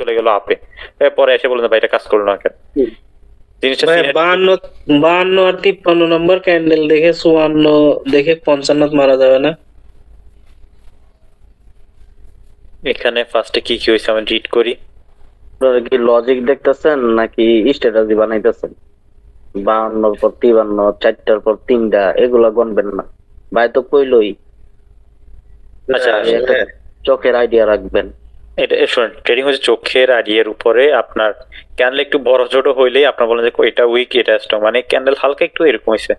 চলে গেল আপে, এরপরে এসে বললেন ভাই এটা কাজ করলো না কেন। জিনিসটা ভাই 52 আর 53 নম্বর ক্যান্ডেল দেখে 54 দেখে 55 মারা যাবে না? এখানে ফার্স্টে কি কি হয়েছে আমি রিড করি। আপনারা কি লজিক দেখতেছেন নাকি স্ট্র্যাটেজি বানাইতেছেন? 52 পর 53, 4টার পর 3টা, এগুলা গণবেন না ভাই, তো কইলই আচ্ছা একটা চোখের আইডিয়া রাখবেন। এটা শোনেন, ট্রেডিং হচ্ছে চোখের আইডিয়ার উপরে। আপনার ক্যান্ডেল একটু বড় ছোট হইলেই আপনার বলেন যে এটা উইক এটা স্ট্রং, মানে ক্যান্ডেল হালকা একটু এরকম হয়েছে,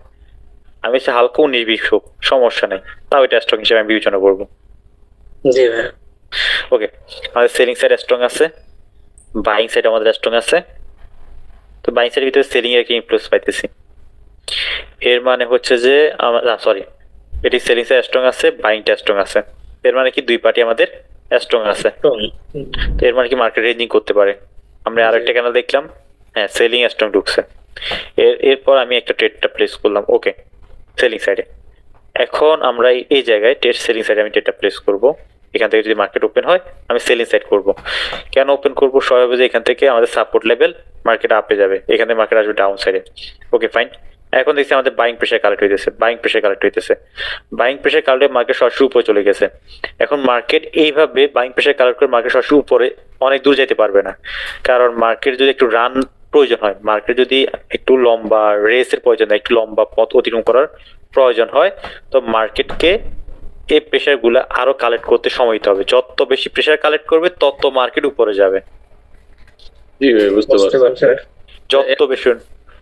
আমি সে হালকা 19-20 হোক সমস্যা নেই, তাও এটা স্ট্রং হিসেবে আমি বিবেচনা করবো। জি ভাই। ওকে, আমাদের সেলিং সাইড স্ট্রং আছে, বাইং সাইড আমাদের স্ট্রং আছে। তো বাইং সাইডের ভিতরে সেলিং এর কি ইনফ্লুয়েন্স পাইতেছি, এর মানে হচ্ছে যে সরি, এটি সেলিং সাইড স্ট্রং আছে, বাইংটা স্ট্রং আছে, এর মানে কি দুই পার্টি আমাদের স্ট্রং আছে। তো এর মানে কি মার্কেট রেঞ্জিং করতে পারে। আমরা আরেকটা ক্যান্ডেল দেখলাম, হ্যাঁ সেলিং স্ট্রং ঢুকছে। এরপর আমি একটা ট্রেডটা প্লেস করলাম, ওকে সেলিং সাইডে। এখন আমরা এই জায়গায় ট্রেড সেলিং সাইডে আমি ট্রেডটা প্লেস করব। এখান থেকে যদি মার্কেট ওপেন হয় আমি সেলিং সাইড করব। কেন ওপেন করব? স্বাভাবিক যে এখান থেকে আমাদের সাপোর্ট লেভেল মার্কেট আপে যাবে, এখানে মার্কেট আসবে ডাউন সাইডে। ওকে ফাইন, এখন দেখছি আমাদের বাইং প্রেসার কালেক্ট হইতেছে, বাইং প্রেসার কালেক্ট হইতেছে, বাইং প্রেসার কালেক্ট মার্কেট সরাসরি উপরে চলে গেছে। এখন মার্কেট এইভাবে বাইং প্রেসার কালেক্ট করে মার্কেট সরাসরি উপরে অনেক দূর যেতে পারবে না, কারণ মার্কেট যদি একটু রান প্রয়োজন হয়, মার্কেট যদি একটু লম্বা রেসের প্রয়োজন হয়, একটু লম্বা পথ অতিক্রম করার প্রয়োজন হয়, তো মার্কেটকে এই প্রেসার গুলা আরো কালেক্ট করতে সময় দিতে হবে। যত বেশি প্রেসার কালেক্ট করবে তত মার্কেট উপরে যাবে। জি ভাই, বুঝতে পারছি। যত বেশি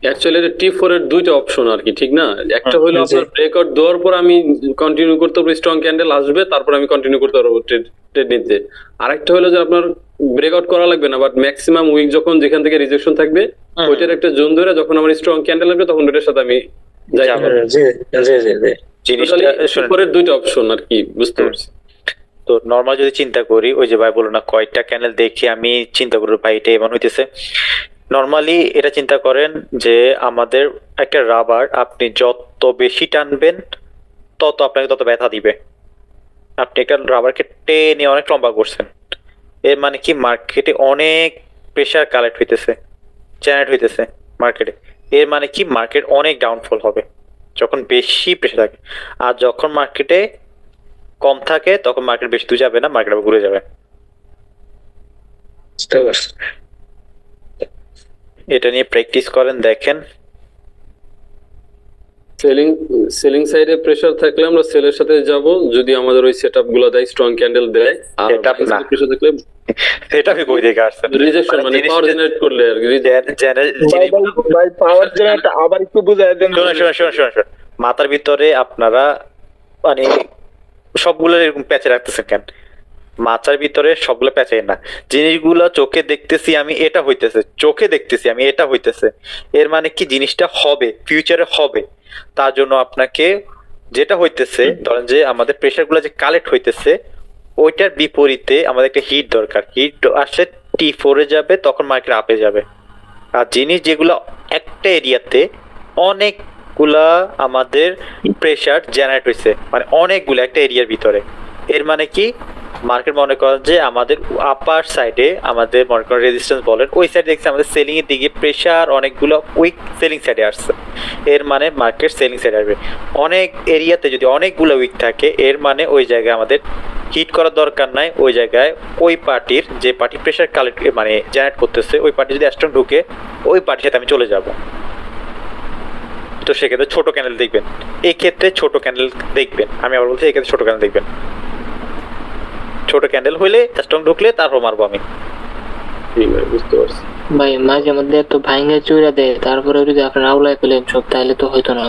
অ্যাকচুয়ালি T4 এর দুইটা অপশন আর কি, ঠিক না? একটা হলো আপনার ব্রেকআউট দেওয়ার পর আমি কন্টিনিউ করতে পারবো, স্ট্রং ক্যান্ডেল আসবে তারপর আমি কন্টিনিউ করতে পারবো ট্রেড নিতে। আরেকটা হলো যে আপনার ব্রেকআউট করা লাগবে না, বাট ম্যাক্সিমাম উইক যখন যেখান থেকে রিজেকশন থাকবে ওইটার একটা জোন ধরে যখন আমার স্ট্রং ক্যান্ডেল আসবে তখন ওটার সাথে আমি যাই। জি জি জি জি। T4 এর দুইটা অপশন আর কি, বুঝতে পারছি। তো নর্মাল যদি চিন্তা করি, ওই যে ভাই বলো না কয়টা ক্যান্ডেল দেখে আমি চিন্তা করবো ভাই এটা এমন হইতেছে। নর্মালি এটা চিন্তা করেন যে আমাদের একটা রাবার আপনি যত বেশি টানবেন তত আপনাকে তত ব্যথা দিবে। আপনি একটা রাবারকে টেনে অনেক লম্বা করছেন, এর মানে কি মার্কেটে অনেক প্রেসার কালেক্ট হইতেছে, জেনারেট হইতেছে মার্কেটে। এর মানে কি মার্কেট অনেক ডাউনফল হবে যখন বেশি প্রেসার থাকে। আর যখন মার্কেটে কম থাকে তখন মার্কেট বেশি দূর যাবে না, মার্কেট আবার ঘুরে যাবে। এটা নিয়ে প্র্যাকটিস করেন, দেখেন। সেলিং সাইডে প্রেসার থাকলে আমরা সেলের সাথে যাব, যদি আমাদের ওই সেটআপ গুলো দেয়, স্ট্রং ক্যান্ডেল দেয়। আর প্রেসার থাকলে এটা আমি কই দেখে আসছেন রিজেকশন, মানে পাওয়ার জেনারেট করলে আর ভাই পাওয়ার জেনারেট আবার একটু বুঝাই দেন। শুনুন, মাথার ভিতরে আপনারা মানে সবগুলো এরকম প্যাচে রাখতেছেন কেন? মাথার ভিতরে সবগুলো প্যাচাই না, জিনিসগুলো চোখে দেখতেছি আমি এটা হইতেছে, চোখে দেখতেছি আমি এটা হইতেছে, এর মানে কি জিনিসটা হবে, ফিউচারে হবে। তার জন্য আপনাকে যেটা হইতেছে, ধরেন যে আমাদের প্রেসার গুলো যে কালেক্ট হইতেছে ওইটার বিপরীতে আমাদের একটা হিট দরকার। হিট আসলে T4 এ যাবে, তখন মার্কেট আপে যাবে। আর জিনিস যেগুলো একটা এরিয়াতে অনেকগুলা আমাদের প্রেসার জেনারেট হয়েছে, মানে অনেকগুলো একটা এরিয়ার ভিতরে, এর মানে কি মার্কেট মনে করেন যে আমাদের আপার সাইডে আমাদের মনে করেন রেজিস্ট্যান্স বলেন, ওই সাইডে দেখছি আমাদের সেলিং এর দিকে প্রেসার অনেকগুলো উইক সেলিং সাইডে আসছে, এর মানে মার্কেট সেলিং সাইডে আসবে। অনেক এরিয়াতে যদি অনেকগুলো উইক থাকে, এর মানে ওই জায়গায় আমাদের হিট করার দরকার নাই। ওই জায়গায় ওই পার্টির যে পার্টি প্রেসার কালেক্ট মানে জেনারেট করতেছে, ওই পার্টি যদি স্ট্রং ঢুকে ওই পার্টির সাথে আমি চলে যাব। তো সেক্ষেত্রে ছোট ক্যান্ডেল দেখবেন, এই ক্ষেত্রে ছোট ক্যান্ডেল দেখবেন, আমি আবার বলছি এই ক্ষেত্রে ছোট ক্যান্ডেল দেখবেন। ছোট ক্যান্ডেল হইলে স্ট্রং ঢুকলে তারপর মারবো আমি। ঠিক আছে, বুঝতে পারছি ভাই। মাঝে মধ্যে তো ভাঙে চুরা দেয়, তারপরে যদি আপনার আউলায় পেলেন সব, তাহলে তো হইতো না।